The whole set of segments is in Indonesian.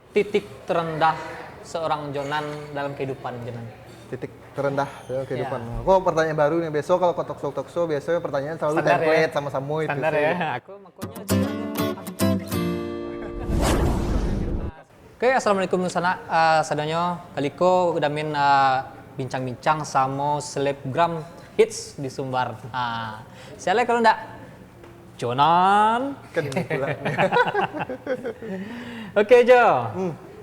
titik terendah seorang Jonan dalam kehidupan Jonan? Titik terendah dalam kehidupan. Ya. Kok pertanyaan baru nih, besok kalau ke talk show biasanya pertanyaan selalu Standar template ya? sama Samuy itu Standar sih. ya. Aku makanya Oke, assalamualaikum sana. Sadanya kaliko damin bincang-bincang sama selebgram hits di Sumbar. Saya kalau ndak Jonan. Kan ini pula. Oke Jo.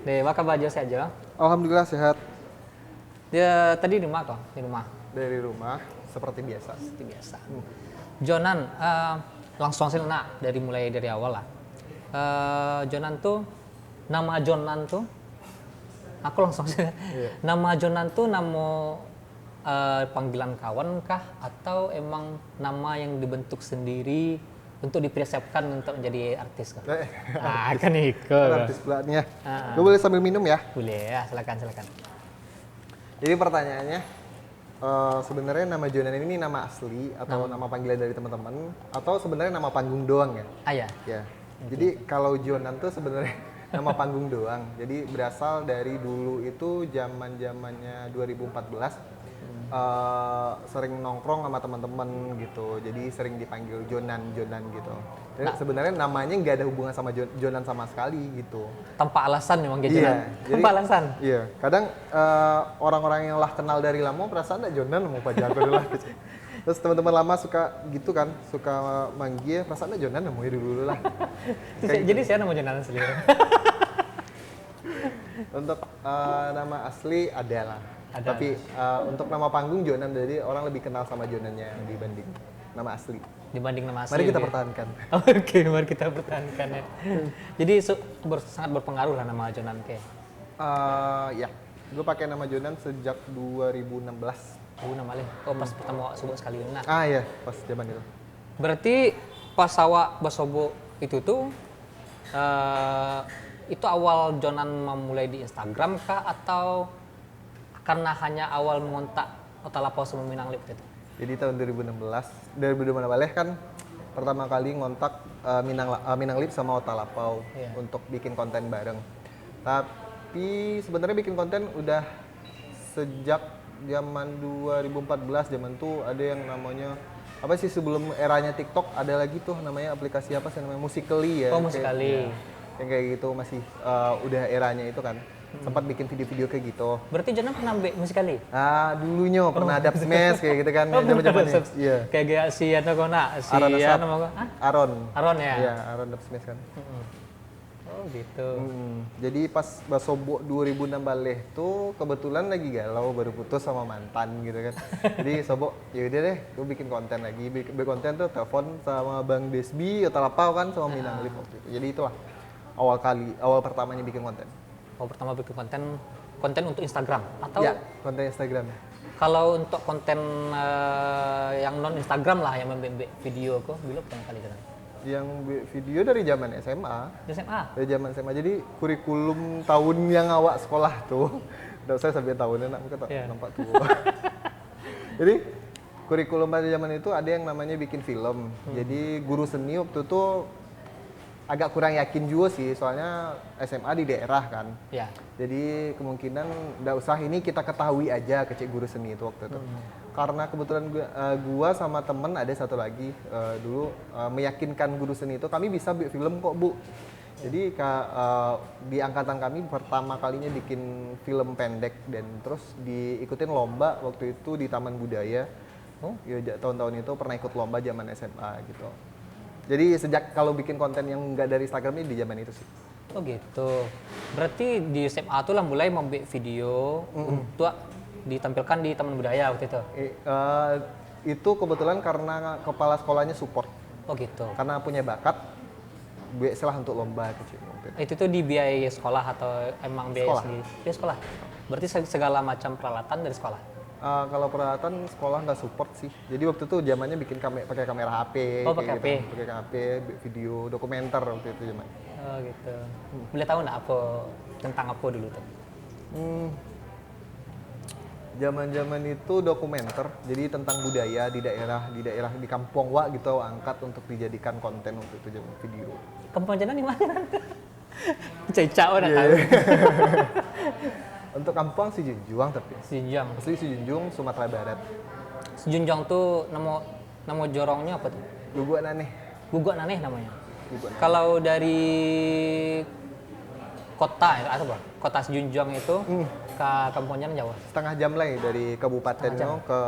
Deh, apa kabar Jo saja? Alhamdulillah sehat Dia tadi di rumah kok, di rumah. dari rumah seperti biasa. Seperti biasa. Jonan, langsung sih nak mulai dari awal lah. Jonan tuh, nama Jonan tuh, aku langsung sih. Nama Jonan tuh nama panggilan kawan kah atau emang nama yang dibentuk sendiri untuk dipersiapkan untuk menjadi artis kah? Kan ikut. Artis pula nih ya. Lu boleh sambil minum ya? Boleh ya, silakan. Jadi pertanyaannya, sebenarnya nama Jonan ini nama asli atau nama panggilan dari teman-teman atau sebenarnya nama panggung doang ya? Ya. Ya. Jadi kalau Jonan tuh sebenarnya nama panggung doang. Jadi berasal dari dulu itu zaman-zamannya 2014 sering nongkrong sama teman-teman gitu. Jadi sering dipanggil Jonan gitu. Dan sebenarnya namanya nggak ada hubungan sama Jonan sama sekali gitu. Tanpa alasan memang gitu Iya, kan? Tanpa alasan? Iya, kadang orang-orang yang lah kenal dari lama perasaan ada Jonan mau Pak Jago dulu lah gitu. Terus teman-teman lama suka gitu kan, suka manggil perasaan ada Jonan mau dulu lah. Jadi saya nama Jonan asli. Untuk nama asli ada lah. Ada. Tapi untuk nama panggung Jonan, jadi orang lebih kenal sama Jonannya dibanding nama asli. Dibanding nama asli. Mari kita gitu ya? pertahankan. Oke, mari kita pertahankan ya. Jadi sangat berpengaruh lah nama Jonan kayak. Ya, gue pakai nama Jonan sejak 2016. Nama lain. Oh, pas pertama sobo sekali nah. Iya, pas zaman itu. Berarti pas awak basobo itu tuh itu awal Jonan memulai di Instagram kah atau karena hanya awal mengontak Otalapau sama Minang Lip itu? Jadi tahun 2016 kan pertama kali ngontak Minang Lip sama Otalapau untuk bikin konten bareng. Tapi sebenarnya bikin konten udah sejak zaman 2014, zaman tuh ada yang namanya apa sih sebelum eranya TikTok ada lagi tuh namanya aplikasi apa sih namanya Musical.ly ya. Oh, Musical.ly. Yang kayak gitu masih udah eranya itu kan. Sempat bikin video-video kayak gitu. Berarti Jonan pernah Musical.ly? Dulunya pernah dub smash kayak gitu kan. Zaman-zamannya. Iya. Kayak gak si Anu kona, si Anu Aron ya? Iya, Aron dub smash kan. Oh gitu. Jadi pas Basobo 2016 tuh kebetulan lagi galau baru putus sama mantan gitu kan. Jadi Sobo yaudah deh gue bikin konten lagi. Bikin konten tuh telepon sama Bang Desbi, Otalapau kan sama Minang Lip waktu itu. Jadi itulah awal pertamanya bikin konten. Oh, pertama bikin konten untuk Instagram atau? Ya, konten Instagram. Kalau untuk konten yang non Instagram lah yang membuat video kok belum pertama kali Jonan. Yang video dari zaman SMA. Di SMA? Dari zaman SMA. Jadi kurikulum tahun yang awak sekolah tuh. Udah saya sampai tahunnya nak muka nampak tua. Jadi kurikulum pada zaman itu ada yang namanya bikin film. Jadi guru seni waktu itu agak kurang yakin juga sih, soalnya SMA di daerah kan. Ya. Jadi kemungkinan nggak usah ini kita ketahui aja ke cik guru seni itu waktu itu. Karena kebetulan gua sama temen ada satu lagi dulu meyakinkan guru seni itu kami bisa bikin film kok Bu. Jadi di angkatan kami pertama kalinya bikin film pendek dan terus diikutin lomba waktu itu di Taman Budaya. Ya, tahun-tahun itu pernah ikut lomba zaman SMA gitu. Jadi sejak kalau bikin konten yang nggak dari Instagram ini di zaman itu sih. Oh gitu. Berarti di SMA tuh lah mulai membuat video untuk ditampilkan di Taman Budaya waktu itu? Itu kebetulan karena kepala sekolahnya support. Oh gitu. Karena punya bakat, biasalah untuk lomba kecil. Itu tuh dibiayai sekolah atau emang biaya sendiri? Biaya sekolah. Berarti segala macam peralatan dari sekolah? Kalau peralatan sekolah nggak support sih. Jadi waktu itu zamannya bikin pakai kamera HP. Oh, pakai HP. Gitu. Pakai HP, video dokumenter waktu itu zaman. Oh gitu. Boleh tahu nggak apa tentang apa dulu tuh? Zaman-zaman itu dokumenter. Jadi tentang budaya di daerah di kampung Wak gitu angkat untuk dijadikan konten waktu itu zaman video. Kampung Jonan di mana? Cecak udah tahu. Untuk kampung si Junjung tapi Sejunjung. asli si Junjung Sumatera Barat. Sejunjung tuh nama jorongnya apa tuh? Guguk aneh. Guguk Naneh namanya. Guguk Aneh. Kalau dari kota ya, atau apa? Kota Sejunjung itu ke kampungnya jauh. Setengah jam lah ya dari kabupatennya ke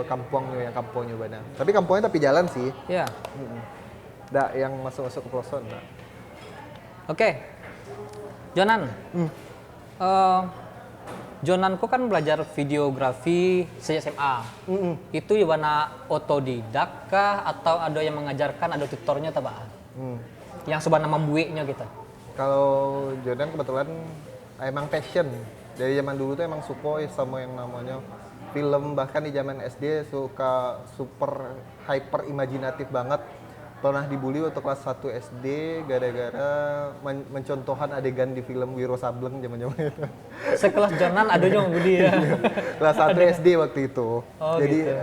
kampungnya yang kampungnya Bana. Tapi kampungnya tapi jalan sih. Ya. Nggak yang masuk-masuk ke pelosok enggak. Oke. Jonan. Jonanku kan belajar videografi sejak SMA. Itu gimana otodidak kah atau ada yang mengajarkan, ada tutornya atau apa? Yang sebenarnya membuatnya gitu. Kalau Jordan kebetulan emang passion. Dari zaman dulu tuh emang suka sama yang namanya film, bahkan di zaman SD suka super hyper imajinatif banget. Pernah dibully waktu kelas 1 SD gara-gara mencontohan adegan di film Wiro Sableng zaman-zaman itu. Sekelas Jonan ada yang budi ya. Kelas 1 SD waktu itu. Oh, Jadi gitu.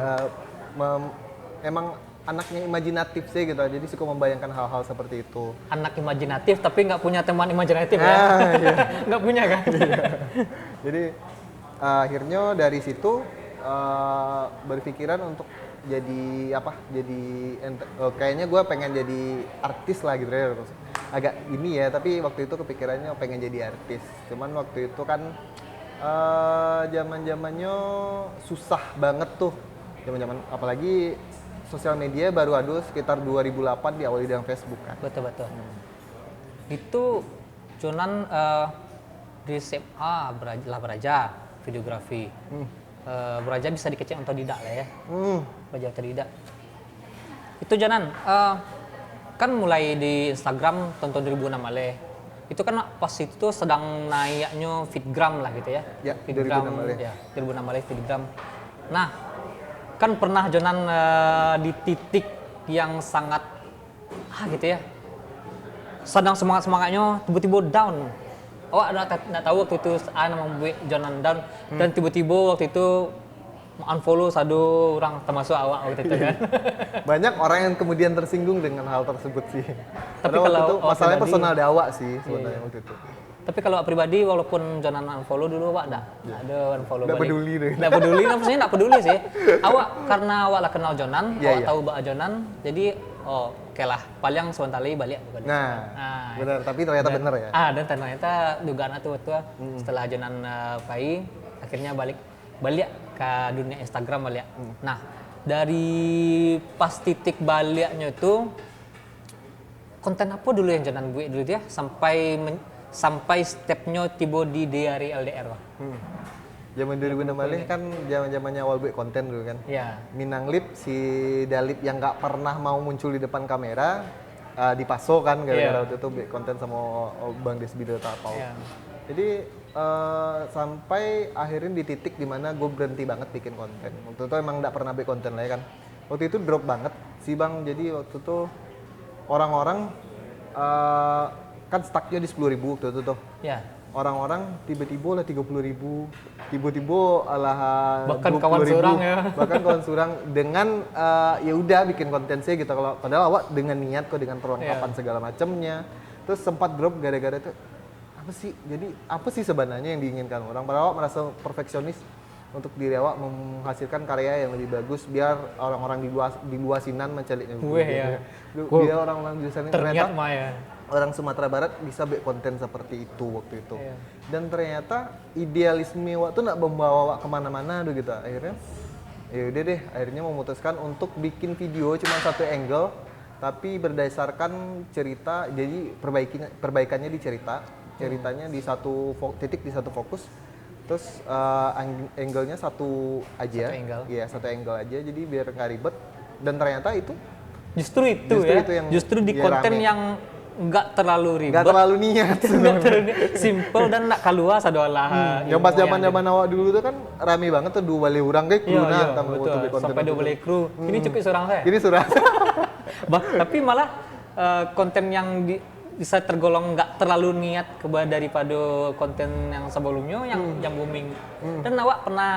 emang anaknya imajinatif sih gitu. Jadi suka membayangkan hal-hal seperti itu. Anak imajinatif tapi nggak punya teman imajinatif ya. Iya. Nggak punya kan? Jadi akhirnya dari situ berpikiran untuk jadi apa? Kayaknya gue pengen jadi artis lah gitu ya. Agak ini ya, tapi waktu itu kepikirannya pengen jadi artis. Cuman waktu itu kan zaman-zamannya susah banget tuh. Zaman-zaman apalagi sosial media baru ada sekitar 2008 diawali dengan Facebook kan. Betul. Itu Jonan di SMA belajar videografi. Belajar bisa dikecil otodidak lah ya. Belajar otodidak. Itu Jonan, kan mulai di Instagram tahun 2006 maleh. Itu kan pas itu sedang naiknya feedgram lah gitu ya. Ya, feedgram 2006 maleh. ya, 2006 maleh feedgram. Nah, kan pernah Jonan di titik yang sangat gitu ya. Sedang semangatnya tiba-tiba down. Awak nggak tahu waktu itu nama membuat Jonan down dan tiba-tiba waktu itu unfollow satu orang termasuk awak waktu itu kan. Banyak orang yang kemudian tersinggung dengan hal tersebut sih. Tapi Padahal kalau waktu itu awak masalahnya pribadi- personal di awak sih sebenarnya waktu itu. Tapi kalau awak pribadi walaupun Jonan unfollow dulu awak nggak ada unfollow Nggak balik. peduli deh. Nggak peduli, maksudnya nggak peduli sih. Awak karena awak lah kenal Jonan, Iya, awak iya. tahu Mbak Jonan, jadi oke lah, paling sebentar lagi balik. Bukan? Nah, benar. Tapi ternyata benar ya. Dan ternyata dugaan itu betul. Setelah Jonan pai, akhirnya balik ke dunia Instagram balik. Nah, dari pas titik baliknya itu konten apa dulu yang Jonan buat dulu ya sampai stepnya tiba di diary LDR. Zaman 2006 malih kan zaman-zamannya awal buat konten dulu kan. Ya. Minang Lip, si Dalip yang nggak pernah mau muncul di depan kamera, dipaso kan gara-gara Iya. waktu itu buat konten sama Bang Desbido Tapau. Iya. Jadi sampai akhirnya di titik dimana gue berhenti banget bikin konten. Waktu itu emang nggak pernah bikin konten lah ya kan. Waktu itu drop banget sih Bang. Jadi waktu itu orang-orang kan stucknya di 10.000 waktu itu tuh. Ya. Orang-orang tiba-tiba lah 30.000, tiba-tiba lah Bahkan 20.000, kawan surang ya. bahkan kawan surang dengan ya udah bikin konten sih gitu. Kalau padahal awak dengan niat kok, dengan perlengkapan segala macamnya, terus sempat drop gara-gara itu apa sih? Jadi apa sih sebenarnya yang diinginkan orang? Padahal awak merasa perfeksionis untuk diri awak menghasilkan karya yang lebih bagus biar orang-orang di luar sinan menceliknya. Weh, ya. Biar orang-orang di sana Ternyata mah ya. orang Sumatera Barat bisa buat konten seperti itu waktu itu. Iya. Dan ternyata idealisme waktu nak membawa awak kemana-mana tuh gitu. Akhirnya ya udah deh, akhirnya memutuskan untuk bikin video cuma satu angle tapi berdasarkan cerita. Jadi perbaikannya di ceritanya di satu titik, di satu fokus. Terus angle-nya satu aja. Satu angle. Iya, satu angle aja jadi biar nggak ribet. Dan ternyata itu Justru itu Justru ya. itu yang Justru di dia konten rame. yang nggak terlalu ribet. nggak terlalu niat. Simple dan nak keluar sadolah. Yang pas zaman awak dulu tuh kan rame banget tuh dua balik orang kayak Iya, kru betul. Sampai dua balik kru. Ini cukup seorang saya. Ini surah. Tapi malah konten yang bisa tergolong nggak terlalu niat daripada konten yang sebelumnya yang booming. Dan awak pernah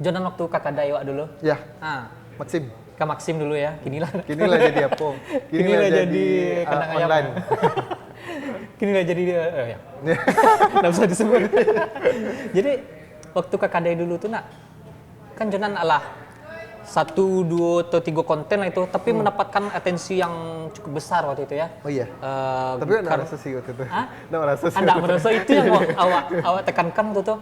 Jonan waktu kakak Dayawak dulu? Ya, Ah, Maxim. Kak Maxim dulu ya, kinilah. Kinilah jadi apa? Kinilah jadi kandang ayam. online. Kinilah jadi ya. Nggak bisa disebut. Jadi waktu KKD dulu tuh nak, kan Jonan alah 1, 2, atau 3 konten lah itu, tapi mendapatkan atensi yang cukup besar waktu itu ya. Oh iya. Tapi nggak merasa sih waktu itu. Nggak merasa sih. Anda merasa itu yang awak tekankan waktu itu.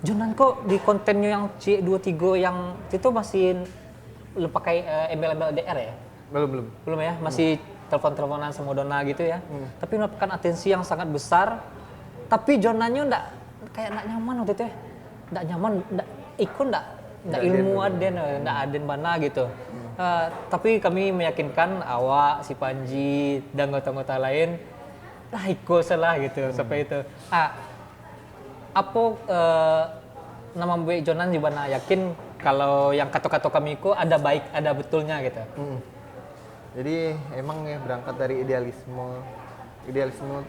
Jonan kok di kontennya yang C23 yang itu masih pakai embel-embel DR ya? Belum Ya, masih telepon-teleponan sama Dona gitu ya. Tapi mendapatkan atensi yang sangat besar. Tapi Jonannya kayak nggak nyaman waktu itu ya. Nggak nyaman, nggak ilmu nggak aden mana gitu. Tapi kami meyakinkan awak, si Panji, dan anggota-anggota lain, lah ikut salah gitu, sampai itu. Apa nama Mbak Jonan juga yakin kalau yang kata-kata kami itu ada baik, ada betulnya gitu. Jadi emang ya berangkat dari idealisme. Idealisme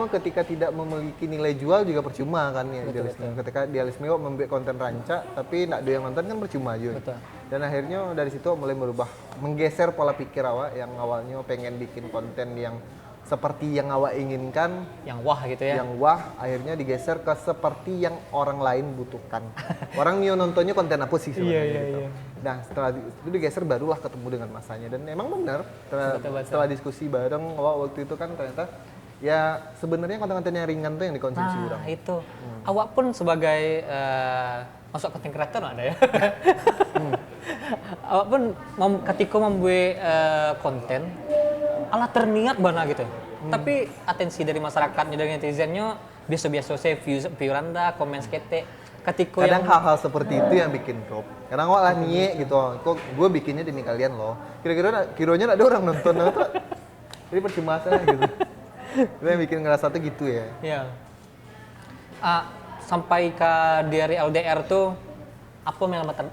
ketika tidak memiliki nilai jual juga percuma kan ya. Betul. Ketika idealisme kok membuat konten rancak tapi nak ada yang nonton kan percuma juga. Betul. Dan akhirnya dari situ mulai menggeser pola pikir awak yang awalnya pengen bikin konten yang seperti yang awak inginkan, yang wah gitu ya. Yang wah akhirnya digeser ke seperti yang orang lain butuhkan. Orang nontonnya konten apa sih sebenarnya gitu. Nah, setelah itu digeser barulah ketemu dengan masanya dan emang benar setelah diskusi bareng waktu itu kan ternyata ya sebenarnya konten-konten yang ringan tuh yang dikonsumsi orang. Nah, itu. Awak pun sebagai masuk konten kreator ada ya. Awak pun ketika membuat konten ala terniat bana gitu. Tapi atensi dari masyarakatnya, dari netizennya biasa-biasa saya view Anda, komen skete. Ketika kadang hal-hal seperti itu yang bikin drop. Kadang awak lah gitu. Kok gue bikinnya demi kalian loh. Kiranya ada orang nonton tuh. Jadi percuma saya gitu. Itu yang bikin ngerasa tuh gitu ya. Iya. Sampai ke dari LDR tuh apa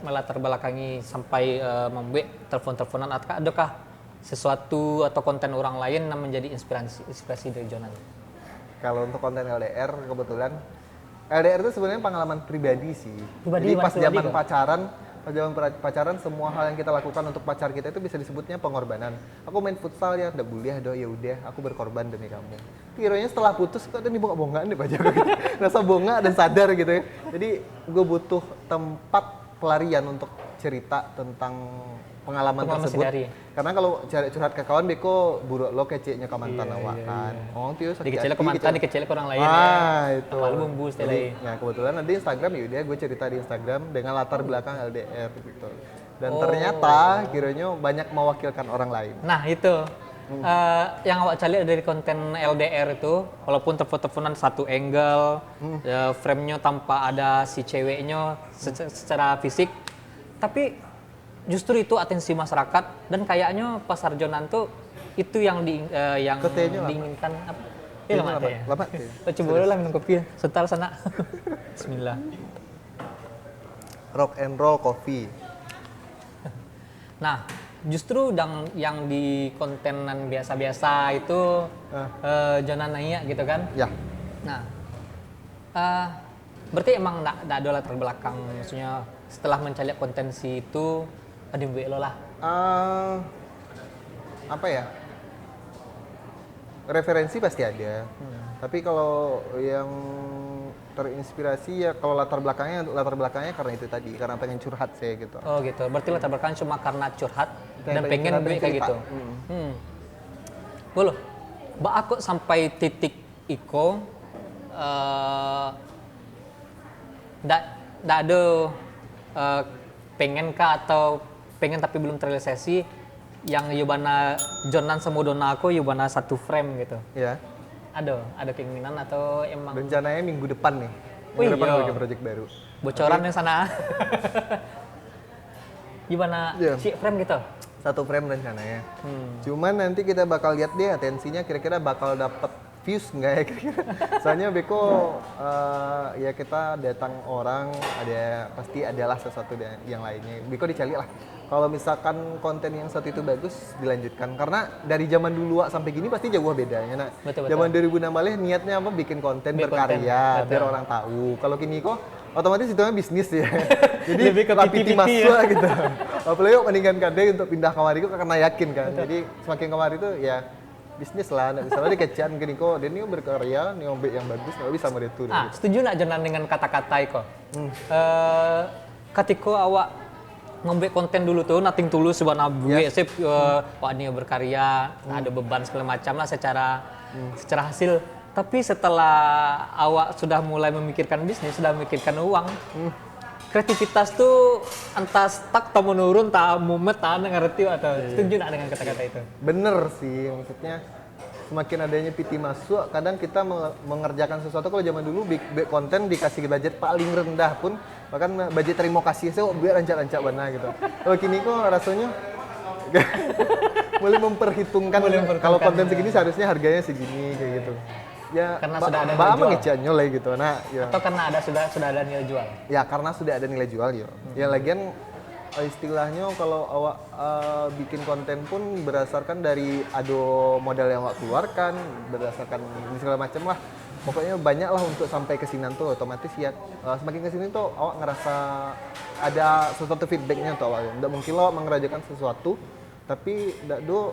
melatar belakangi sampai membuat telepon-teleponan, adakah sesuatu atau konten orang lain yang menjadi inspirasi dari Jonan? Kalau untuk konten LDR kebetulan LDR itu sebenarnya pengalaman pribadi sih. Jadi pas zaman pacaran semua hal yang kita lakukan untuk pacar kita itu bisa disebutnya pengorbanan. Aku main futsal ya, udah kuliah ya udah aku berkorban demi kamu. Kiranya setelah putus kok ada nih bonga-bongaan deh pacar gitu. Rasa bonga dan sadar gitu ya. Jadi gue butuh tempat pelarian untuk cerita tentang pengalaman tersebut. Sendiri. Karena kalau cari curhat ke kawan beko buruk lo keceknya ke mantan awak kan. Oh, tuh sakit dikecil ke mantan, dikecil ke orang lain itu. Malu bumbu setelah. Nah, kebetulan ada Instagram ya udah gue cerita di Instagram dengan latar belakang LDR gitu. Dan ternyata kiranya banyak mewakilkan orang lain. Nah, itu. Yang awak cari dari konten LDR itu, walaupun teleponan satu angle, frame-nya tanpa ada si ceweknya secara fisik, tapi justru itu atensi masyarakat dan kayaknya pasar Jonan tuh itu yang diinginkan apa? Iya lama ya. Coba dulu lah minum kopi sebentar sana. Bismillah. Rock and roll coffee. Nah, justru yang di kontenan biasa-biasa itu Jonan nanya gitu kan? Ya. Nah, berarti emang nggak ada latar belakang, maksudnya setelah mencari kontensi itu ada yang lo lah. Apa ya? Referensi pasti ada. Tapi kalau yang terinspirasi ya kalau latar belakangnya karena itu tadi, karena pengen curhat saya gitu. Oh gitu. Berarti latar belakang cuma karena curhat dan pengen duit kayak gitu. Boleh. Mbak aku sampai titik iko ndak ada pengen kah atau pengen tapi belum terrealisasi yang yubana Jonan sama Dona aku yubana satu frame gitu. Iya. Ada keinginan atau emang rencananya minggu depan nih. Minggu depan bikin project baru. Bocoran yang sana. Gimana si frame gitu? Satu frame rencananya. Cuman nanti kita bakal lihat deh atensinya kira-kira bakal dapet views nggak ya kira-kira. Soalnya Beko ya kita datang orang pasti adalah sesuatu yang lainnya. Beko dicari lah. Kalau misalkan konten yang satu itu bagus dilanjutkan karena dari zaman dulu sampai gini pasti jauh bedanya. Nah, betul. Zaman 2016 niatnya apa bikin konten berkarya biar orang tahu. Kalau kini kok otomatis itu bisnis ya. Jadi lebih ke rapiti masuk gitu. Apalagi mendingan kade untuk pindah kamari itu karena yakin kan. Jadi semakin kamari itu ya bisnis lah, nggak bisa lagi kecian gini kok. Dia ini berkarya, nih ombek yang bagus, nggak bisa sama dia tuh. Setuju nggak Jonan dengan kata-kata itu? Ketika awak ngombek konten dulu tuh, nating tulus sebuah nabi, sip, wah ini berkarya, ada beban segala macam lah secara hasil. Tapi setelah awak sudah mulai memikirkan bisnis, sudah memikirkan uang, kreativitas tuh entah stuck atau menurun, tak mumet, tak ngerti atau setuju nggak dengan kata-kata itu? Bener sih, maksudnya semakin adanya PT masuk, kadang kita mengerjakan sesuatu. Kalau zaman dulu big konten dikasih budget paling rendah pun, bahkan budget terima kasih saya biar rancak-rancak mana gitu. Kalau kini kok rasanya mulai memperhitungkan kalau konten segini seharusnya harganya segini kayak gitu. Ya, karena sudah ada nilai jual. Mengeceknya lah gitu. Nah, ya. Atau karena sudah ada nilai jual. Ya, karena sudah ada nilai jual ya. Ya lagian istilahnya kalau awak bikin konten pun berdasarkan dari modal yang awak keluarkan, berdasarkan segala macam lah. Pokoknya banyak lah untuk sampai ke sini tuh, otomatis ya semakin ke sini tuh awak ngerasa ada sesuatu feedbacknya untuk awak. Nggak mungkin lo mengerjakan sesuatu tapi tidak do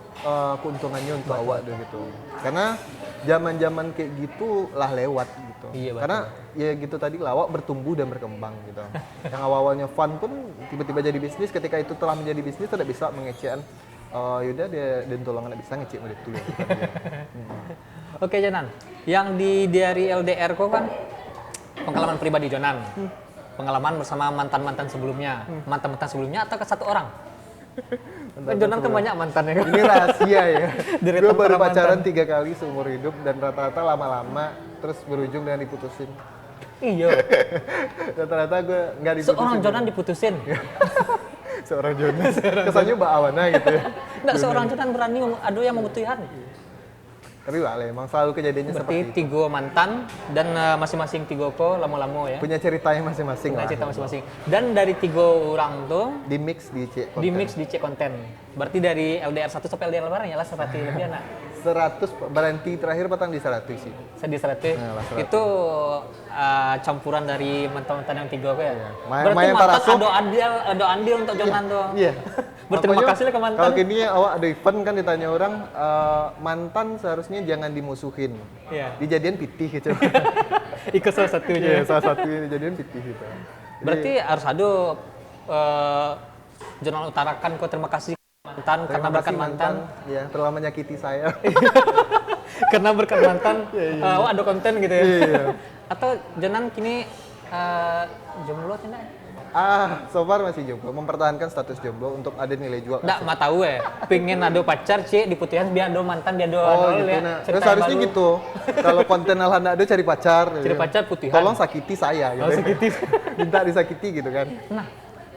keuntungannya untuk awak deh gitu. Karena zaman-zaman kayak gitu lah lewat gitu. Iya, karena ya gitu tadi lawak bertumbuh dan berkembang gitu. Yang awalnya fun pun tiba-tiba jadi bisnis. Ketika itu telah menjadi bisnis tidak bisa mengecekan. Yaudah dia dan tolongan bisa ngecek menit dulu. Oke Jonan, yang dari LDR kok kan pengalaman pribadi Jonan, pengalaman bersama mantan-mantan sebelumnya, mantan-mantan sebelumnya atau ke satu orang? Kan Jonan kan banyak mantannya kan? Ini rahasia ya. Gue baru pacaran 3 mantan. kali seumur hidup dan rata-rata lama-lama terus berujung dengan diputusin. Iya. Rata-rata gue nggak diputusin. Seorang Jonan diputusin. Seorang Jonan. Kesannya Mbak Awana gitu ya. Nggak, seorang Jonan berani ada yang memutuskan. Tapi lah, emang selalu kejadiannya berarti seperti itu. 3 mantan dan masing-masing 3 ko lama-lama ya. Punya ceritanya masing-masing. Punya cerita masing-masing. Dan dari 3 orang tuh di mix di C konten. Di mix di C konten. Berarti dari LDR 1 sampai LDR lebaran ya lah seperti lebih anak. 100 berhenti terakhir petang di 100 sih. Di 100. Nah, itu campuran dari mantan-mantan yang 3 ko ya. Iya. Berarti mantan ada andil untuk Jonan tuh. Iya. Berterima kasih ke mantan. Kalau kini awak ada event kan ditanya orang, mantan seharusnya jangan dimusuhin. Iya. Dijadian pitih gitu. Ikut salah satunya. Iya, salah satunya dijadian pitih gitu. Berarti harus ada Jonan utarakan kok terima kasih mantan karena berkat mantan. Ya, telah menyakiti saya. Karena berkat mantan, ada konten gitu ya. Iya. Atau Jonan kini jomblo tidak? So far masih jomblo, mempertahankan status jomblo untuk ada nilai jual. Nggak, mah tahu pengen ada pacar, di putihan biar ada mantan, biar ada gitu, nah. Terus harusnya gitu. Kalau konten alhamdulillah ada cari pacar. Cari pacar putihan. Tolong sakiti saya gitu. Sakiti. Minta disakiti gitu kan. Nah,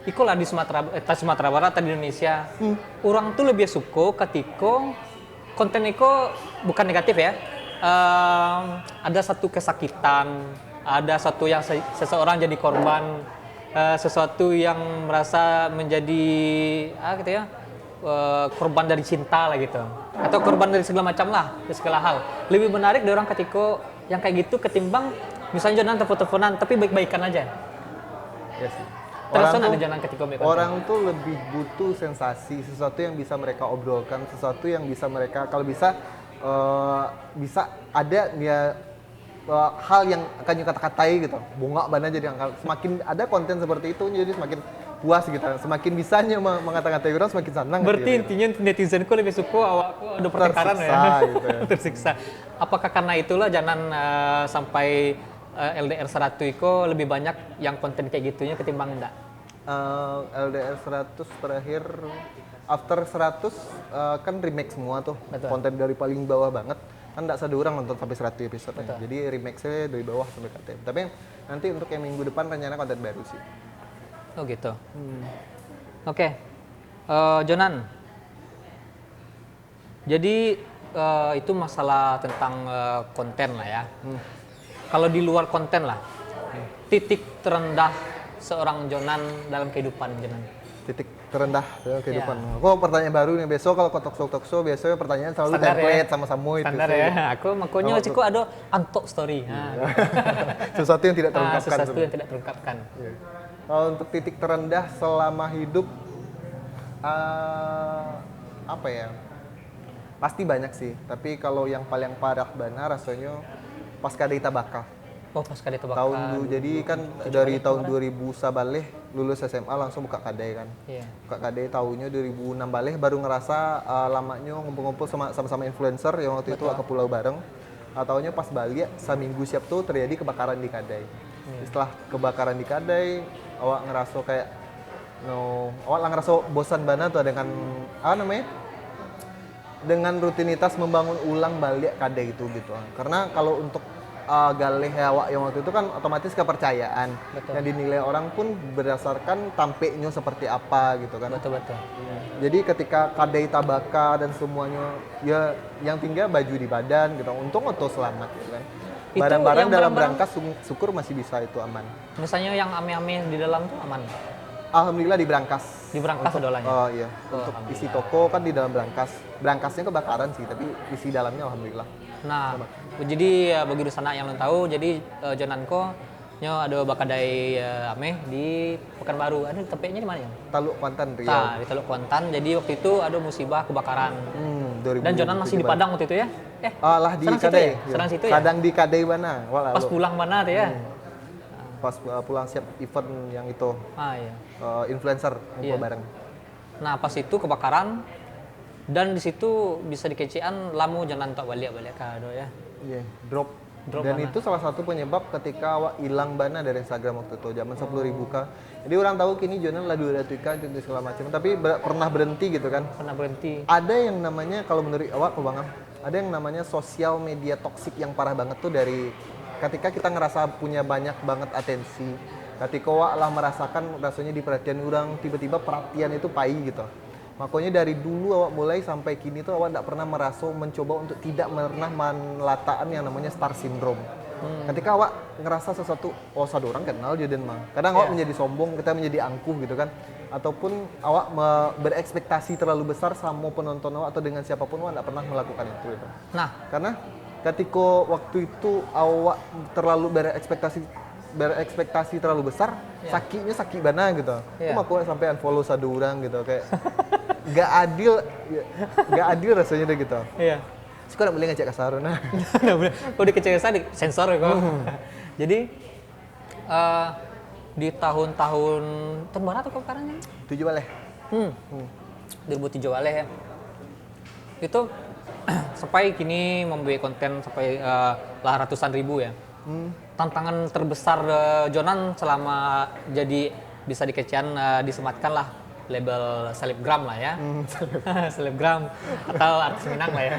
ikulah di Sumatera Barat atau di Indonesia. Orang tuh lebih suka ketika konten itu bukan negatif ya. Ada satu kesakitan, ada satu yang seseorang jadi korban, sesuatu yang merasa menjadi gitu ya, korban dari cinta lah gitu, atau korban dari segala macam lah, dari segala hal. Lebih menarik dari orang ketika yang kayak gitu ketimbang misalnya Jonan telepon-teleponan tapi baik-baikan aja. Yes. Orang tuh lebih butuh sensasi, sesuatu yang bisa mereka obrolkan, sesuatu yang bisa mereka kalau bisa ada ya hal yang akan kata-katai gitu, bunga bana jadi semakin ada konten seperti itu jadi semakin puas gitu, semakin bisanya mengata-ngatai orang semakin senang. Berarti gitu, intinya netizenku lebih suka awakku ada pertengkaran ya. Gitu ya. Tersiksa. Apakah karena itulah jangan sampai LDR 100 itu lebih banyak yang konten kayak gitunya ketimbang enggak? LDR 100 terakhir after 100 kan remake semua tuh. Betul. Konten dari paling bawah banget. Kan enggak satu orang nonton sampai 100 episode. Jadi remake-nya dari bawah sampai ke atas. Tapi nanti untuk yang minggu depan rencana konten baru sih. Oh gitu. Oke. Jonan. Jadi itu masalah tentang konten lah ya. Kalau di luar konten lah, titik terendah seorang Jonan dalam kehidupan Jonan. Titik terendah dalam kehidupan. Ya. Kok pertanyaan baru nih, besok kalau ke talk show biasanya pertanyaan selalu standar template ya? Sama-sama itu. Standar ya. Aku makanya ciku ada antok story. Sesuatu yang tidak terungkapkan. Sesuatu yang tidak terungkapkan. Ya. Kalau untuk titik terendah selama hidup, Apa ya? Pasti banyak sih. Tapi kalau yang paling parah bana rasanya pas kadai tabaka. Oh, pas kadai tebak. Jadi kan dari tahun 2000 sabaleh lulus SMA langsung buka kadai kan. Iya. Buka kadai tahunnya 2006 baleh baru ngerasa lamanya ngumpul-ngumpul sama-sama influencer yang waktu itu ke pulau bareng. Ataunya pas balik seminggu siap tuh terjadi kebakaran di kadai. Setelah kebakaran di kadai, awak ngerasa kayak awak lah ngerasa bosan banget tuh dengan dengan rutinitas membangun ulang balik kadai itu gitu. Karena kalau untuk galih awak yang waktu itu kan otomatis kepercayaan. Betul. Yang dinilai orang pun berdasarkan tampeknya seperti apa gitu kan. Betul. Jadi ketika kadai tabaka dan semuanya ya yang tinggal baju di badan gitu. Untung auto selamat gitu kan. Itu Barang-barang yang dalam barang-barang- berangkas syukur masih bisa itu aman. Misalnya yang ame-ame di dalam tuh aman. Alhamdulillah di berangkas. Di berangkas dolanya. Oh iya. Oh, Untuk alhamdulillah. isi toko kan di dalam berangkas. Berangkasnya kebakaran sih, tapi isi dalamnya alhamdulillah. Nah, jadi bagi sana yang belum tahu, jadi Jonanko nyo ada bakadai ame di Pekanbaru. Ada tempatnya di mana ya? Taluk Kuantan Riau. Nah, di Teluk Kuantan. Jadi waktu itu ada musibah kebakaran. 2000. Dan Jonan masih di Padang waktu itu ya? Lah di Serang situ Kadai. ya? Serang situ ya? Kadang di Kadai mana? Wah, Pas lalu. pulang mana tuh ya? Pas pulang siap event yang itu Iya. influencer ngumpul Iya. bareng. Nah, pas itu kebakaran dan di situ bisa dikecian lamu jangan tak balik kado ya. Iya, drop. Drop Dan mana? itu salah satu penyebab ketika awak hilang bana dari Instagram waktu itu zaman 10.000 k. Jadi orang tahu kini Jonan lah 200 k dan segala macam, tapi pernah berhenti gitu kan. Pernah berhenti. Ada yang namanya kalau menurut awak Bang, ada yang namanya sosial media toksik yang parah banget tuh dari ketika kita ngerasa punya banyak banget atensi. Ketika awak lah merasakan rasanya diperhatian orang, tiba-tiba perhatian itu pai gitu. Makanya dari dulu awak mulai sampai kini tuh awak tidak pernah merasa mencoba untuk tidak pernah melataan yang namanya star syndrome. Ketika awak ngerasa sesuatu, satu orang kenal Jodan mah. Kadang awak menjadi sombong, kita menjadi angkuh gitu kan. Ataupun awak berekspektasi terlalu besar sama penonton awak atau dengan siapapun awak tidak pernah melakukan itu gitu. Nah, Karena ketika waktu itu awak terlalu berekspektasi terlalu besar, sakitnya sakit bana gitu. Iya. Cuma aku sampai unfollow satu orang gitu kayak gak adil rasanya deh gitu. iya. Suka nak boleh ngajak kasar nah. Kalau dikecilkan di sensor ya kok. Jadi di tahun-tahun berapa tuh kebakarannya? 7 baleh. 2007 ya. Itu sampai kini membuat konten sampai lah ratusan ribu ya. Tantangan terbesar Jonan selama jadi bisa dikecian disematkan lah label selebgram lah ya. Selebgram atau artis Minang lah ya.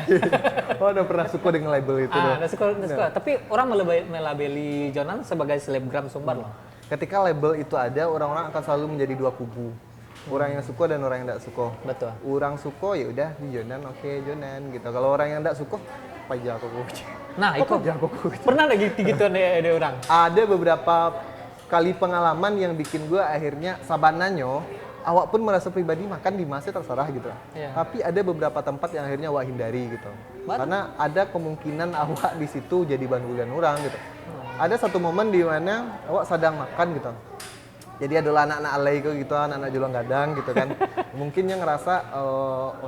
Udah pernah suka dengan label itu loh. Udah suka. Tapi orang melabeli Jonan sebagai selebgram Sumbar loh. Ketika label itu ada, orang-orang akan selalu menjadi dua kubu. Orang yang suka dan orang yang tidak suka. Betul. Orang suka ya udah di Jonan, oke Jonan gitu. Kalau orang yang tidak suka, pajak aku. Nah, itu pernah lagi gitu ada orang. Ada beberapa kali pengalaman yang bikin gue akhirnya sabananyo, awak pun merasa pribadi makan di masjid terserah gitu. Iya. Tapi ada beberapa tempat yang akhirnya awak hindari gitu. Karena ada kemungkinan awak di situ jadi bahan bulian orang gitu. Ada satu momen di mana awak sedang makan gitu. Jadi adalah anak-anak alay gitu, anak-anak jualan gadang gitu kan. Mungkin yang ngerasa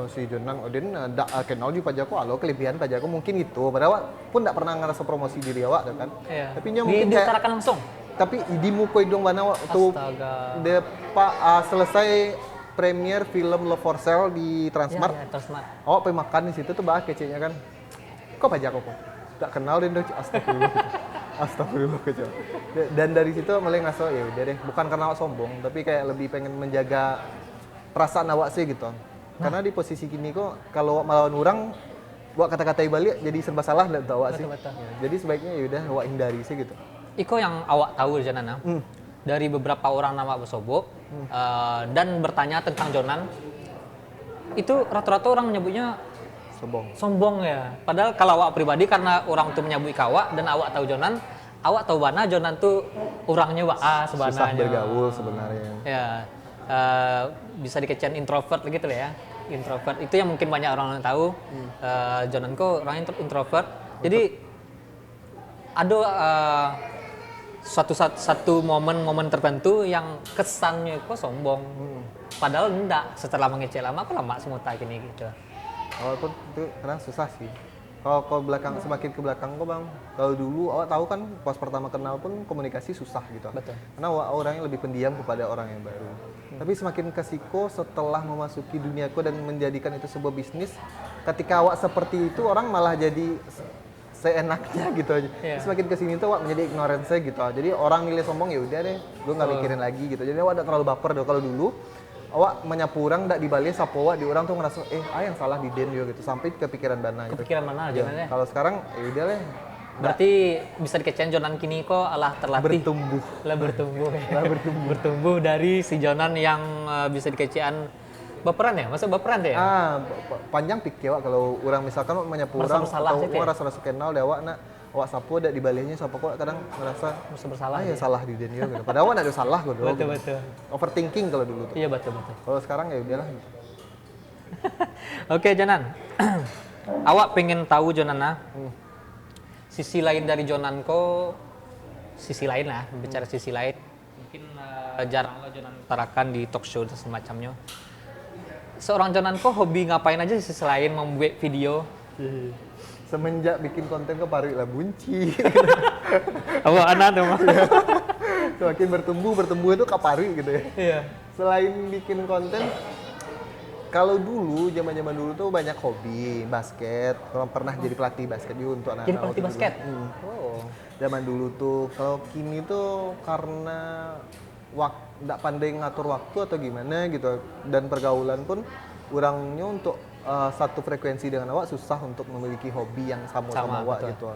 si Jonang Odin kenal di pajaku, alo kelebihan pajaku mungkin itu. Padahal awak pun tidak pernah ngerasa promosi diri awak kan. Iya. Tapi nya mungkin kayak Diutarakan langsung. tapi di mukoi dong mana waktu Astaga. selesai premier film Love for Sale di Transmart. Ya, Transmart. Awak pergi makan di situ tuh bahas kecilnya kan. Kok pajak kok? Tak kenal deh astagfirullah. Astagfirullah kecil. Dan dari situ mulai ngaso ya udah deh, bukan karena awak sombong, tapi kayak lebih pengen menjaga perasaan awak sih gitu. Karena di posisi gini kok kalau awak melawan orang awak kata-katai balik jadi serba salah dan awak sih. Betul. Ya, jadi sebaiknya ya udah awak hindari sih gitu. Iko yang awak tahu Jonan dari beberapa orang nama Besobo dan bertanya tentang Jonan itu rata-rata orang menyebutnya sombong ya. Padahal kalau awak pribadi karena orang tuh menyebut awak dan awak tahu Jonan, awak tahu bana Jonan tuh orangnya sebenarnya. Susah bergaul sebenarnya. Ya, bisa dikecian introvert gitu lah ya. Introvert itu yang mungkin banyak orang tahu. Jonan kok orangnya introvert. Jadi ada satu momen-momen tertentu yang kesannya kok sombong. Padahal enggak, setelah mengecek lama aku lama semua tak gini gitu. Walaupun itu kadang susah sih. Kalau belakang semakin ke belakang kok bang, kalau dulu awak tahu kan pas pertama kenal pun komunikasi susah gitu. Betul. Karena awak orangnya lebih pendiam kepada orang yang baru. Tapi semakin ke siko setelah memasuki duniaku dan menjadikan itu sebuah bisnis, ketika awak seperti itu orang malah jadi seenaknya gitu aja. Iya. Semakin kesini tuh awak menjadi ignorance gitu. Jadi orang nilai sombong ya udah deh, gue nggak mikirin lagi gitu. Jadi awak udah terlalu baper deh. Kalau dulu awak menyapu orang ndak dibalik sapu awak di orang tuh ngerasa yang salah di den yo gitu sampai kepikiran dana gitu. Kepikiran mana aja Ya, kalau sekarang ya udah lah Berarti bisa dikecewain Jonan kini kok alah terlatih bertumbuh. lah bertumbuh. Bertumbuh dari si Jonan yang bisa dikecewain baperan ya? Masa baperan deh ya? Panjang pikir awak kalau orang misalkan awak menyapu Merasa orang bersalah atau gitu ya? rasa kenal deh awak nak awak sapu ada di baliknya siapa kok kadang ngerasa Merasa bersalah. ya salah di den yo gitu. Padahal awak ndak ada salah kok. Betul betul. Overthinking kalau dulu tuh. Iya betul betul. Kalau sekarang ya udahlah. Oke Jonan, awak pengen tahu Jonan sisi lain dari Jonan ko, sisi lain lah, bicara sisi lain. Mungkin jarang lah Jonan utarakan di talk show dan semacamnya. Seorang Jonan ko hobi ngapain aja sih selain membuat video? Semenjak bikin konten ke parik lah bunci. Awak anak tuh mah. Semakin bertumbuh itu kapari gitu ya. Iya. Selain bikin konten, kalau dulu zaman dulu tuh banyak hobi basket. Kalau pernah jadi pelatih basket juga untuk anak-anak. Jadi pelatih waktu basket. dulu. Oh. Zaman dulu tuh, kalau kini tuh karena nggak pandai ngatur waktu atau gimana gitu, dan pergaulan pun orangnya untuk satu frekuensi dengan awak susah untuk memiliki hobi yang sama awak betul. gitu.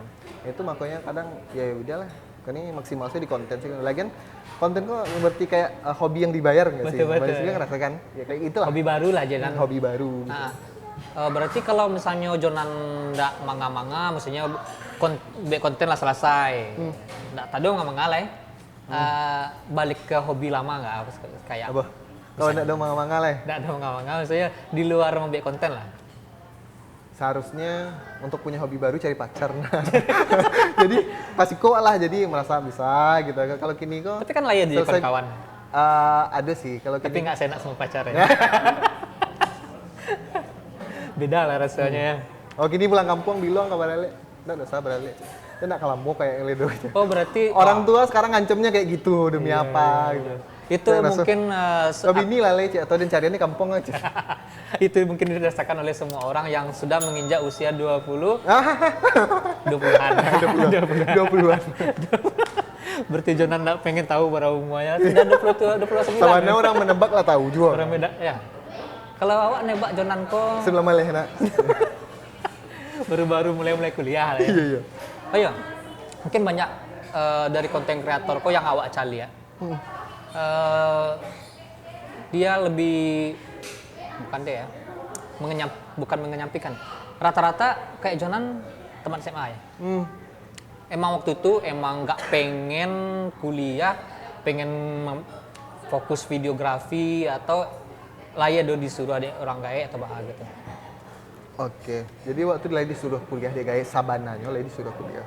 Itu makanya kadang ya udahlah, ini maksimal sih di konten sih. Lagian konten kok berarti kayak hobi yang dibayar nggak sih? Betul. Banyak juga ngerasakan ya kayak itulah. Hobi baru lah Jonan. Hobi baru. Gitu. Nah, berarti kalau misalnya Jonan ndak manga-manga, maksudnya konten lah selesai. Ndak tado manga lah. Balik ke hobi lama nggak? Kayak Apa? Kalau nggak ada manga-manga lah. ndak ada manga-manga, maksudnya di luar membuat konten lah. Seharusnya untuk punya hobi baru cari pacar. Nah. Jadi pasti kok lah jadi merasa bisa gitu. Kalau kini kok Tapi kan layak jadi selesai- kawan. Ada sih kalau Tapi kini. nggak senak sama pacar ya. Beda lah rasanya ya. Oh kini pulang kampung bilang kabar lele. Nggak usah berale. Dia nggak kelambo kayak ledo aja. Oh berarti Orang tua sekarang ngancemnya kayak gitu demi apa gitu. itu Saya rasa- mungkin Tapi ini lah Lece, atau dia cariannya kampung aja. itu mungkin dirasakan oleh semua orang yang sudah menginjak usia 20-an. 20-an. Berarti Jonan nggak pengen tahu berapa umurnya. Sudah 29. Sawana orang menebak lah tahu juga. Orang beda ya. Kalau awak nebak Jonan ko Sebelum maleh nak. baru-baru mulai kuliah lah ya. Iya. Oh iya, mungkin banyak dari konten kreator kok yang awak cali ya. Dia lebih bukan deh ya, bukan menyampaikan. Rata-rata kayak Jonan teman SMA ya. Emang waktu itu emang nggak pengen kuliah, pengen fokus videografi atau layak do disuruh ada orang gaya atau bah gitu. Oke, jadi waktu lagi disuruh kuliah dia gaya sabananya lagi disuruh kuliah.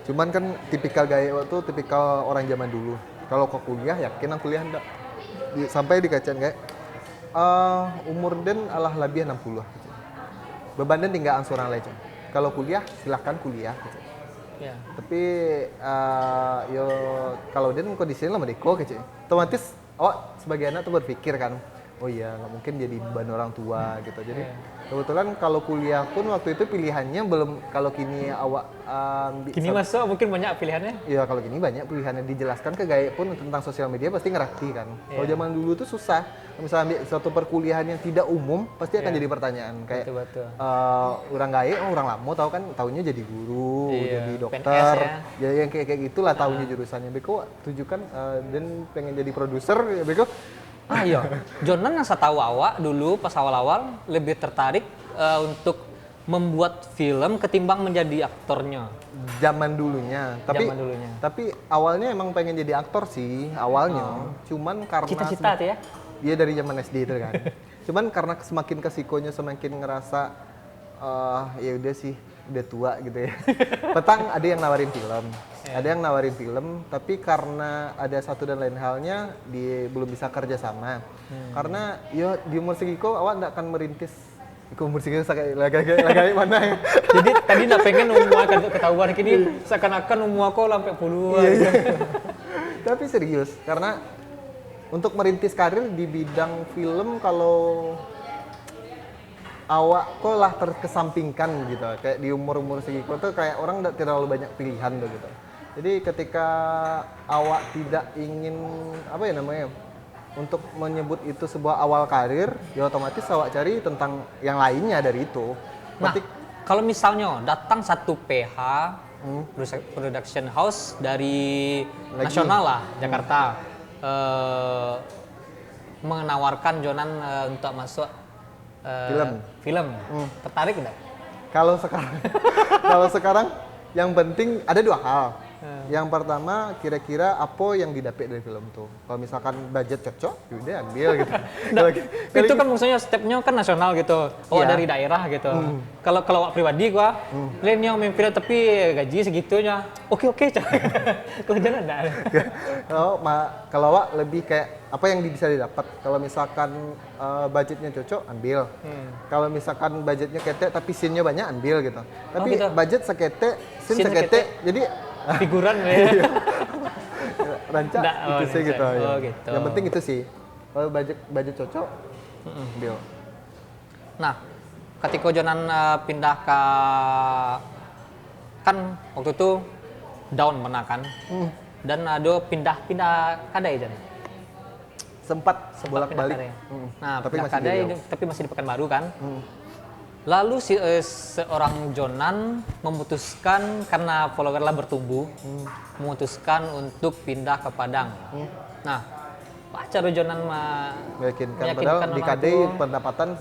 Cuman kan tipikal gaya waktu tipikal orang zaman dulu. Kalau kau kuliah yakin aku kuliah enggak. Sampai dikacain kayak umur den alah lebih 60. Gitu. Beban den tinggal angsuran aja. Kalau kuliah silahkan kuliah. Gitu. Ya. Tapi yo kalau den kondisinya lama deko gitu. Otomatis sebagai anak tuh berpikir kan, oh iya nggak mungkin jadi beban orang tua gitu. Jadi kebetulan kalau kuliah pun waktu itu pilihannya belum kalau kini awak Kini masuk mungkin banyak pilihannya. ya kalau gini banyak pilihannya dijelaskan ke gaya pun tentang sosial media pasti ngerti kan. Kalau zaman dulu tuh susah. Misalnya ambil suatu perkuliahan yang tidak umum pasti akan jadi pertanyaan kayak Betul. orang gaya, orang lama tahu kan tahunya jadi guru, jadi dokter, PNS ya. ya yang kayak gitulah tahunya jurusannya. Beko tujukan dan pengen jadi produser, ya Beko. Iya, Jonan yang saya tahu awak dulu pas awal-awal lebih tertarik untuk membuat film ketimbang menjadi aktornya. Zaman dulunya, tapi awalnya emang pengen jadi aktor sih awalnya. Cuman karena Cita-cita tuh ya? Iya dari zaman SD itu kan. Cuman karena semakin kesikonya semakin ngerasa ya udah sih, udah tua gitu ya. Petang ada yang nawarin film, ada yang nawarin film, tapi karena ada satu dan lain halnya, belum bisa kerja sama. Karena ya di umur segiko awak nggak akan merintis. Iku umur segiko lagi mana ya? Jadi tadi nak pengen umur ketahuan kini seakan-akan umur aku sampai puluhan. Iya. Tapi serius, karena untuk merintis karir di bidang film kalau awak kok lah terkesampingkan gitu, kayak di umur-umur segitu tuh kayak orang tidak terlalu banyak pilihan tuh gitu. Jadi ketika awak tidak ingin apa ya namanya untuk menyebut itu sebuah awal karir, ya otomatis awak cari tentang yang lainnya dari itu. Nah, kalau misalnya datang satu PH production house dari nasional lah Jakarta menawarkan Jonan untuk masuk film. Tertarik enggak? Kalau sekarang yang penting ada dua hal. Yang pertama, kira-kira apa yang didapat dari film tuh. Kalau misalkan budget cocok, yaudah ambil gitu. Nah, itu kan maksudnya stepnya kan nasional gitu. Iya. Dari daerah gitu. Kalau awak pribadi gua, lainnya main film tapi gaji segitunya. Oke. Kalau jalan enggak ada. Kalau awak lebih kayak apa yang bisa didapat. Kalau misalkan budgetnya cocok, ambil. Kalau misalkan budgetnya ketek tapi scene-nya banyak, ambil gitu. Tapi gitu. budget seketek, scene seketek, jadi figuran ya. rancak itu sih gitu, ya. gitu. Yang penting itu sih. Kalau budget cocok, ambil. Nah, ketika Jonan pindah ke kan waktu itu down mana kan, dan ada pindah kadai Jan. Sempat bolak-balik. Kadai. Nah, tapi pindah masih kadai di Riau. tapi masih di Pekanbaru kan. Lalu seorang Jonan memutuskan karena followernya bertumbuh, memutuskan untuk pindah ke Padang. Nah, apa cara Jonan meyakinkan padahal di KD pendapatan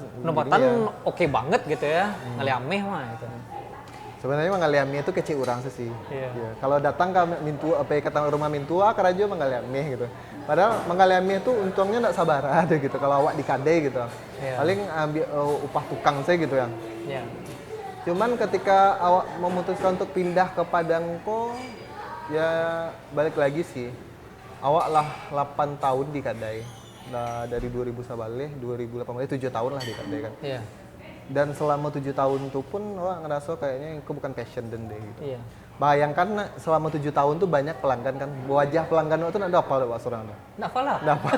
oke banget gitu ya, ngeliameh mah itu. Sebenarnya mengaliami itu kecil orang sih. Iya. Ya. Kalau datang ke Mintua, apa ya, kata rumah Mintua, kerajo mengaliami gitu. Padahal mengaliami itu untungnya nggak sabar ada gitu. Kalau awak di KD gitu, paling ambil upah tukang saya gitu ya. Iya. Cuman ketika awak memutuskan untuk pindah ke Padang kok, ya balik lagi sih. Awak lah 8 tahun di Kadai. Nah, dari 2000 sabaleh, 2018, 7 tahun lah di Kadai kan. Iya. Dan selama 7 tahun itu pun awak ngerasa kayaknya itu bukan passion dan deh gitu. Iya. Bayangkan selama 7 tahun tuh banyak pelanggan kan. Wajah pelanggan itu ada apa Pak Surang? Nggak apa lah. Nggak apa.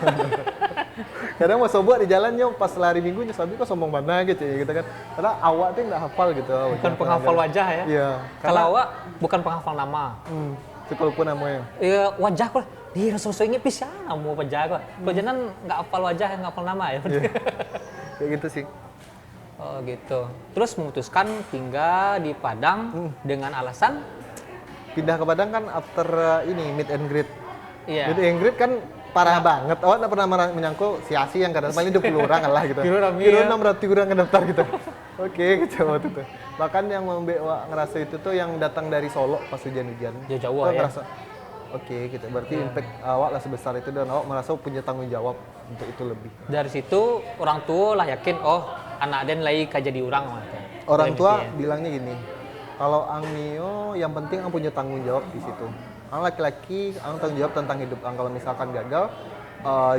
Kadang mau sobat di jalan yo pas lari minggu nyosabi kok sombong mana gitu ya gitu kan. Karena awak tuh nggak hafal gitu. Bukan penghafal wajah ya. Iya. Kalau awak bukan penghafal nama. Sekalipun namanya. Iya, wajah kok. Di Rasul ini bisa mau wajah kok. Kalau jangan nggak hafal wajah, nggak hafal nama ya. Iya. Kayak gitu sih. Oh gitu. Terus memutuskan tinggal di Padang dengan alasan pindah ke Padang kan after ini meet and greet. iya. Meet and greet kan parah banget. Awak nggak pernah menyangkut si yang kadang paling 20 orang lah gitu. Kira 600 orang yang daftar gitu. Oke, gitu waktu itu. Bahkan yang membuat awak ngerasa itu tuh yang datang dari Solo pas hujan-hujan. Jauh-jauh ya. Ngerasa oke, gitu. Berarti impact awak lah sebesar itu dan awak merasa punya tanggung jawab untuk itu lebih. Dari situ orang tua lah yakin, oh anak Den lagi jadi orang. Orang tua bilangnya gini, kalau Ang Mio yang penting Ang punya tanggung jawab di situ. Ang laki-laki, Ang tanggung jawab tentang hidup Ang. Kalau misalkan gagal,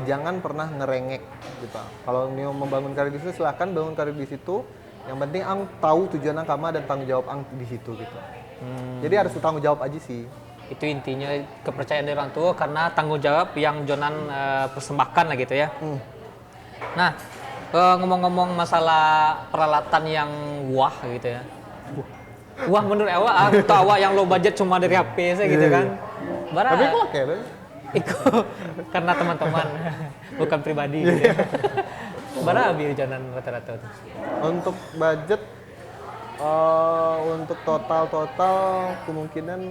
jangan pernah ngerengek gitu. Kalau Mio membangun karir di situ, silakan bangun karir di situ. Yang penting Ang tahu tujuan Ang kama dan tanggung jawab Ang di situ gitu. Jadi harus tanggung jawab aja sih. Itu intinya kepercayaan dari orang tua karena tanggung jawab yang Jonan persembahkan lah gitu ya. Nah, ngomong-ngomong masalah peralatan yang wah gitu ya. Wah menurut awak atau awak yang low budget cuma dari HP saya gitu kan. Tapi kok oke deh. Karena teman-teman bukan pribadi gitu ya. Berapa biar Jonan rata-rata tuh? Untuk budget untuk total kemungkinan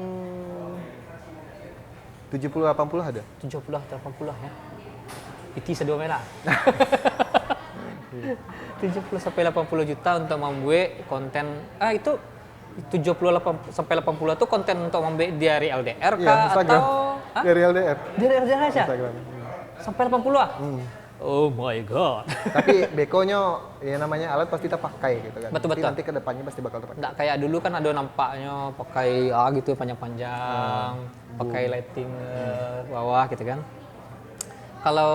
70-80 ada. 70-80 ya. Itu sedua merah. 70 sampai 80 juta untuk membuat konten. Itu 78 sampai 80 itu konten untuk membuat dari LDR kah Instagram. atau Dari LDR. Dari LDR aja. Instagram. Sampai 80 ah? Oh my god. Tapi bekonya ya namanya alat pasti kita pakai gitu kan. Betul, Jadi betul. nanti ke depannya pasti bakal terpakai. Nggak kayak dulu kan ada nampaknya pakai gitu panjang-panjang, pakai lighting bawah gitu kan. Kalau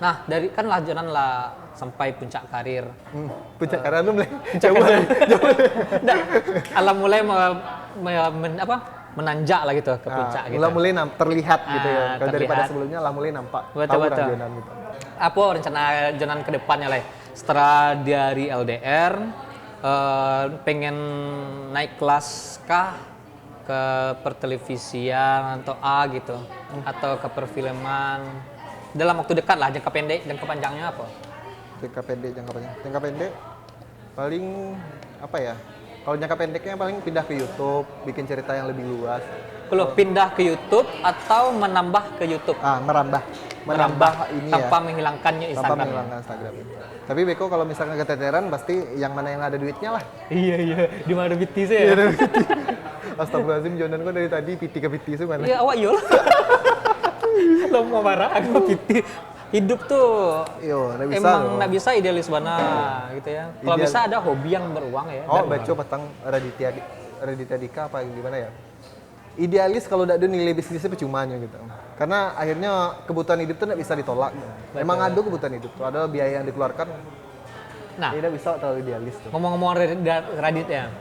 nah dari kan lah Jonan lah sampai puncak karir. Puncak karena lu mulai Puncak karir. Nggak, alam mulai menanjak lah gitu ke puncak gitu. mulai terlihat gitu ya. Kalau daripada terlihat. sebelumnya lah mulai nampak. Betul, tahu betul. rajonan gitu. Apa rencana Jonan ke depannya lah? Setelah dari LDR, pengen naik kelas kah ke pertelevisian atau gitu, atau ke perfilman? Dalam waktu dekat lah, jangka pendek, jangka panjangnya apa? Jangka pendek, jangka panjang. Jangka pendek paling apa ya? Kalau jangka pendeknya paling pindah ke YouTube, bikin cerita yang lebih luas. Kalau pindah ke YouTube atau menambah ke YouTube? Menambah ini tanpa ya. menghilangkannya Tanpa Instagram. menghilangkan Instagram. Tapi Beko kalau misalnya keteteran pasti yang mana yang ada duitnya lah. Iya, di mana BTS ya? Astagfirullahaladzim, Jonan kok dari tadi piti ke piti sih mana? Iya, awak yul. Lo mau marah aku piti. Hidup tuh Yo, nggak bisa emang loh. nggak bisa idealis banget gitu ya. Kalau Ideal. bisa ada hobi yang beruang ya. Oh, dan baca petang Raditya Dika apa gimana ya? Idealis kalau udah ada nilai bisnisnya percumanya gitu. Karena akhirnya kebutuhan hidup tuh nggak bisa ditolak. Emang ada kebutuhan hidup tuh, ada biaya yang dikeluarkan. Nah, Tidak bisa terlalu idealis tuh. ngomong-ngomong Radit ya.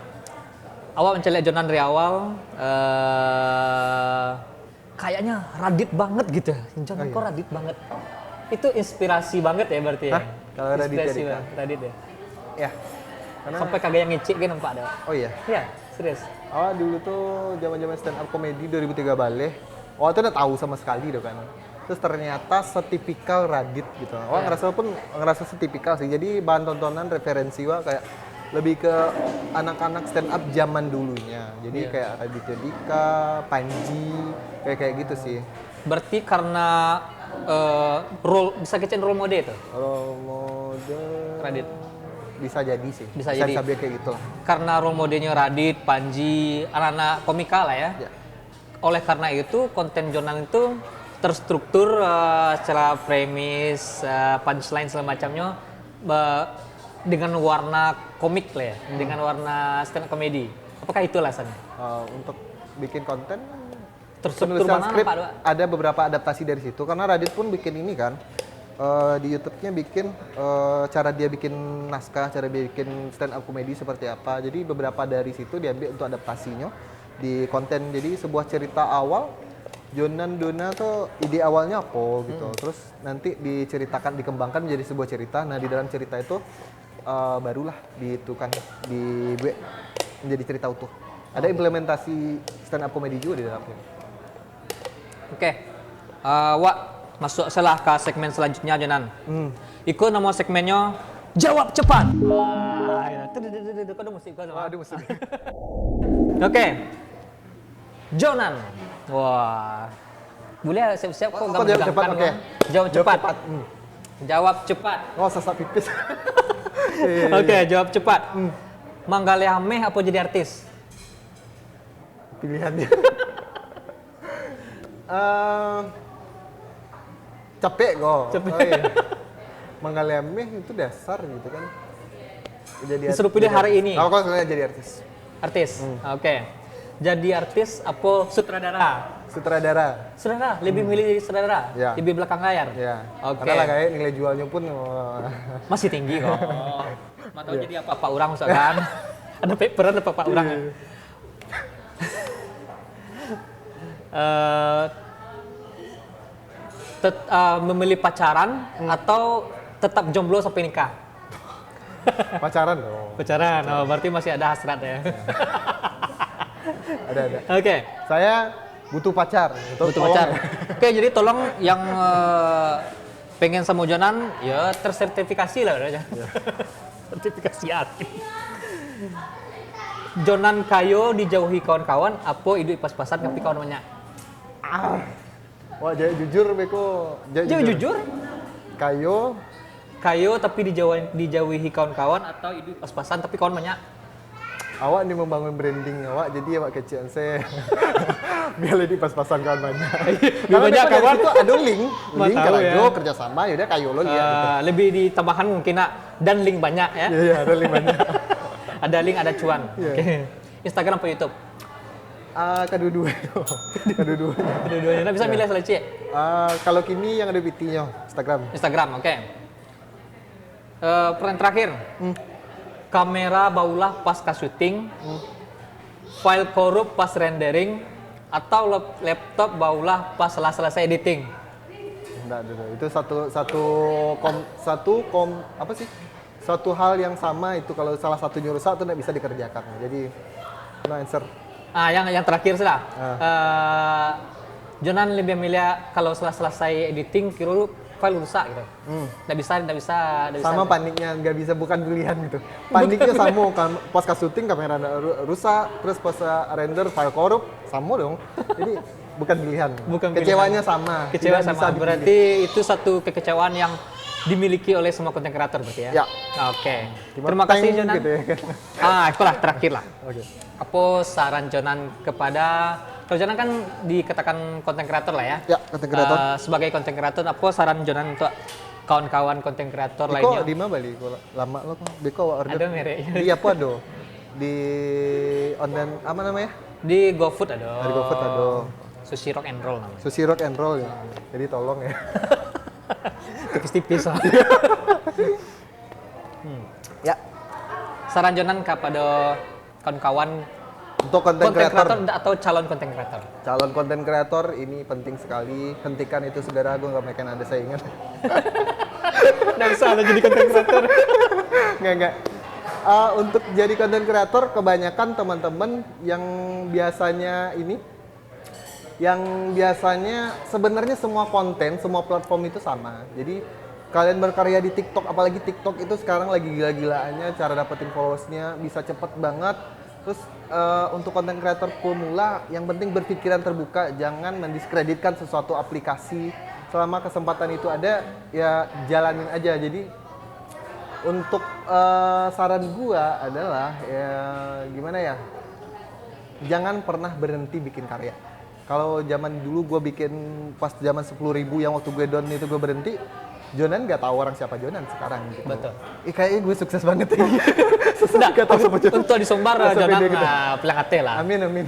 Awak mencelik Jonan dari awal kayaknya Radit banget gitu. Jonan kok Radit banget. Itu inspirasi banget ya berarti ya. Hah? Kalau Raditya Inspirasi Dika? banget, Radit ya. Ya. Karena Sampai kagak yang ngecek kan nampak ada. oh iya. Iya, serius. Dulu tuh zaman-zaman stand up comedy 2003 balik. Tuh udah tahu sama sekali tuh kan. Terus ternyata setipikal Radit gitu. Ngerasa setipikal sih. Jadi bahan tontonan referensi kayak lebih ke anak-anak stand up zaman dulunya. Jadi kayak Raditya Dika, Panji, kayak gitu sih. Berarti karena bisa kecil role model itu. Kalau mode Radit. bisa jadi sih. Bisa jadi. Sampai kayak gitu lah. Karena role modelnya Radit, Panji, anak-anak komika lah ya. Ya. Oleh Karena itu konten jurnal itu terstruktur secara premis, punchline segala macamnya dengan warna komik lah ya, dengan warna stand up comedy. Apakah itu alasannya? Untuk bikin konten Terstruktur penulisan mana skrip Pak? ada beberapa adaptasi dari situ karena Radit pun bikin ini kan di YouTube-nya bikin cara dia bikin naskah, cara dia bikin stand up comedy seperti apa. Jadi beberapa dari situ diambil untuk adaptasinya di konten. Jadi sebuah cerita awal Jonan Dona tuh ide awalnya apa gitu. Terus nanti diceritakan, dikembangkan menjadi sebuah cerita. Nah, di dalam cerita itu barulah dibuat menjadi cerita utuh. Ada implementasi stand up comedy juga di dalamnya. Oke, Wak masuk salah ke segmen selanjutnya Jonan. Ikut nama segmennya Jawab Cepat. Kau ada musik kau. Aduh, musuh. Oke, Jonan. Wah, boleh siap-siap kok Kok jawab cepat, oke. Jawab cepat. Jawab cepat. Oh, sesak pipis. Oke, jawab cepat. Manggalia Meh apa jadi artis? Pilihannya. Capek kok. Capek. Oh, iya. Manggalemeh itu dasar gitu kan. Disuruh pilih hari ini. Kok sebenarnya jadi artis? Artis. Oke. Jadi artis apa sutradara? Sutradara. Sutradara, lebih milih jadi sutradara? Ya. Lebih belakang layar? Ya. Oke. Karena lah kayak nilai jualnya pun Masih tinggi kok. Mau tahu jadi apa Pak Urang misalkan. Ada paper ada Pak Urang. Memilih pacaran atau tetap jomblo sampai nikah? pacaran dong. Pacaran, oh, berarti masih ada hasrat ya. Ada. Oke, Saya butuh pacar. butuh pacar. Oke, jadi tolong yang pengen sama Jonan ya tersertifikasi lah udah aja. Sertifikasi hati. Jonan kayo dijauhi kawan-kawan, apa hidup pas-pasan tapi kawan banyak. Wah, jadi jujur Beko. Jadi jujur, Kayo tapi dijauhi kawan-kawan atau hidup pas-pasan tapi kawan banyak. awak nih membangun branding awak, jadi awak kecil saya biar lebih pas-pasan kawan banyak. Biar banyak kawan. Itu ada link tahu ya. kalau kerjasama yaudah kayu lo lihat. Gitu. Lebih ditambahkan mungkin dan link banyak ya. Iya, ada link banyak. Ada link, ada cuan. Iya. Oke. Instagram atau YouTube? Kedua-duanya. Kedua-duanya. Kedua-duanya. Nah, bisa milih seleksi. Kalau kini yang ada BT-nya Instagram. Instagram, oke. Pertanyaan terakhir. Kamera baulah pas syuting, file korup pas rendering, atau laptop baulah pas selesai editing? Enggak, itu satu hal yang sama itu kalau salah satunya rusak itu enggak bisa dikerjakan. Jadi no answer. Yang terakhir sudah. Jonan lebih milih kalau selesai editing kira file rusak gitu. Nggak bisa. Sama paniknya nggak bisa, bukan pilihan gitu. Paniknya sama kan pas syuting kamera rusak, terus pas render file korup sama dong. Jadi bukan pilihan. Kecewanya sama. Kecewa sama. Berarti itu satu kekecewaan yang dimiliki oleh semua konten kreator berarti ya. Ya. Oke. Terima kasih Jonan. Gitu ya. Itulah terakhir lah. Oke. Apa saran Jonan kepada kalau Jonan kan dikatakan konten kreator lah ya. Ya, konten kreator. Sebagai konten kreator, apa saran Jonan untuk kawan-kawan konten kreator Biko, lainnya? di mana balik? Lama lo kok. Biko order. Ada mereknya. Iya apa do? Di online apa namanya? Di GoFood ada. Di GoFood ada. Sushi Rock and Roll namanya. Sushi Rock and Roll ya. Jadi tolong ya. Tipis-tipis lah. Ya. Saran Jonan kepada kawan-kawan Untuk konten kreator kreator atau calon konten kreator. calon konten kreator ini penting sekali. Hentikan itu saudara, gue nggak makan ada saingan. Nggak usah ada jadi konten kreator. Nggak. Untuk jadi konten kreator kebanyakan teman-teman yang biasanya sebenarnya semua konten, semua platform itu sama. Jadi kalian berkarya di TikTok, apalagi TikTok itu sekarang lagi gila-gilaannya cara dapetin followersnya bisa cepet banget. Terus untuk konten kreator pemula yang penting berpikiran terbuka, jangan mendiskreditkan sesuatu aplikasi. Selama kesempatan itu ada ya jalanin aja. Jadi untuk saran gua adalah ya gimana ya, jangan pernah berhenti bikin karya. Kalau zaman dulu gue bikin pas zaman 10.000 yang waktu gue down itu gue berhenti, Jonan nggak tahu orang siapa Jonan sekarang gitu. Betul. Kayaknya gue sukses banget ya. Nggak tahu siapa Jonan. Untuk disumbar Jonan pelangate lah. Amin.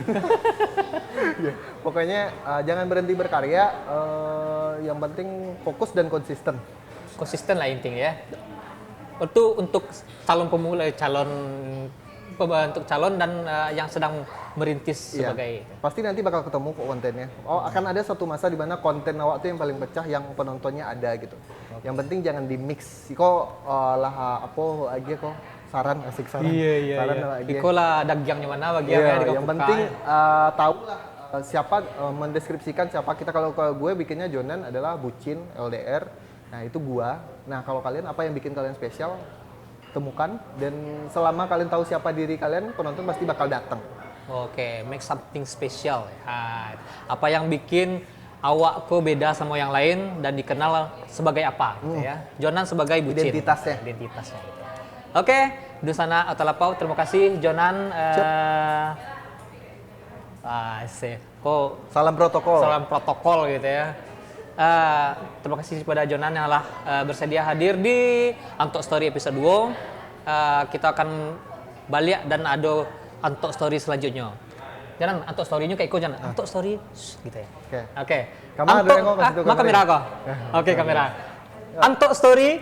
Ya, pokoknya jangan berhenti berkarya, yang penting fokus dan konsisten. Konsisten lah intinya ya. Itu untuk calon pemula, untuk calon dan yang sedang merintis Iya. sebagai Pasti nanti bakal ketemu kok kontennya. Akan ada satu masa di mana konten awak tuh yang paling pecah, yang penontonnya ada gitu. Yang penting jangan di mix. Kok apa aja kok saran asik saran. Saran lagi. Iko lah dagyangnya mana bagi Yang penting tahu lah siapa mendeskripsikan siapa kita. Kalau ke gue bikinnya Jonan adalah bucin LDR. Nah, itu gua. Nah, kalau kalian apa yang bikin kalian spesial? Temukan, dan selama kalian tahu siapa diri kalian, penonton pasti bakal datang. Oke, make something special. Ya. Apa yang bikin awakku beda sama yang lain dan dikenal sebagai apa gitu ya. Jonan sebagai bucin. Identitasnya. Gitu. Oke, Dusana Atalapau, terima kasih Jonan. Kok Salam protokol gitu ya. Terima kasih kepada Jonan yang telah bersedia hadir di Antok Story episode 2. Kita akan balik dan ada Antok Story selanjutnya. Jangan Antok Story-nya kayak Iko, jangan Antok Story gitu ya. Oke. Kamera Antok, dulu, kasih maka kamera kok. Oke, kamera. Antok Story.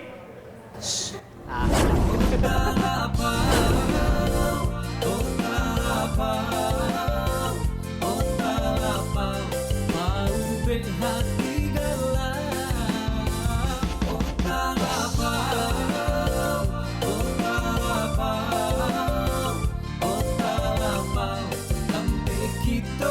Kita